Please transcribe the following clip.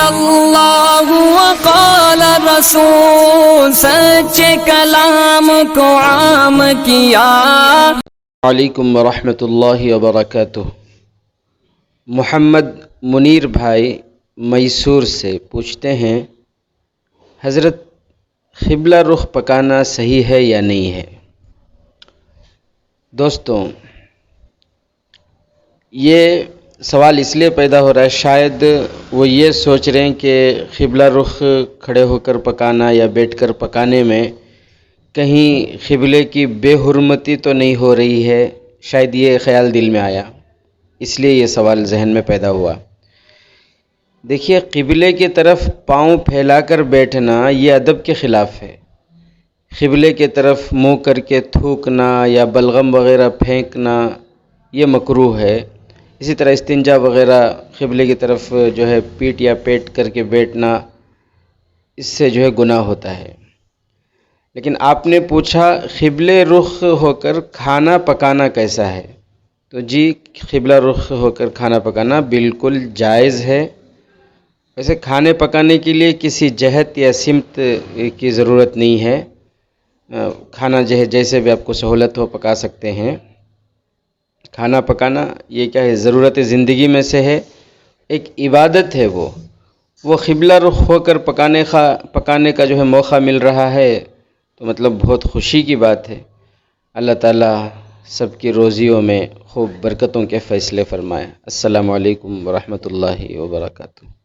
اللہ وقال رسول، سچے کلام کو عام کیا۔ علیکم ورحمۃ اللہ وبرکاتہ۔ محمد منیر بھائی میسور سے پوچھتے ہیں، حضرت قبلہ رخ پکانا صحیح ہے یا نہیں ہے؟ دوستوں، یہ سوال اس لیے پیدا ہو رہا ہے، شاید وہ یہ سوچ رہے ہیں کہ قبلہ رخ کھڑے ہو کر پکانا یا بیٹھ کر پکانے میں کہیں قبلے کی بے حرمتی تو نہیں ہو رہی ہے، شاید یہ خیال دل میں آیا، اس لیے یہ سوال ذہن میں پیدا ہوا۔ دیکھیے، قبلے کی طرف پاؤں پھیلا کر بیٹھنا یہ ادب کے خلاف ہے۔ قبلے کی طرف منہ کر کے تھوکنا یا بلغم وغیرہ پھینکنا یہ مکروہ ہے۔ اسی طرح استنجا وغیرہ قبلے کی طرف جو ہے پیٹ یا پیٹ کر کے بیٹھنا، اس سے جو ہے گناہ ہوتا ہے۔ لیکن آپ نے پوچھا قبلے رخ ہو کر کھانا پکانا کیسا ہے؟ تو جی، قبلہ رخ ہو کر کھانا پکانا بالکل جائز ہے۔ ویسے کھانے پکانے کے لیے کسی جہت یا سمت کی ضرورت نہیں ہے، کھانا جیسے بھی آپ کو سہولت ہو پکا سکتے ہیں۔ کھانا پکانا یہ کیا ہے، ضرورت زندگی میں سے ہے، ایک عبادت ہے۔ وہ قبلہ رخ ہو کر پکانے کا جو ہے موقع مل رہا ہے تو مطلب بہت خوشی کی بات ہے۔ اللہ تعالیٰ سب کی روزیوں میں خوب برکتوں کے فیصلے فرمائے۔ السلام علیکم ورحمۃ اللہ وبرکاتہ۔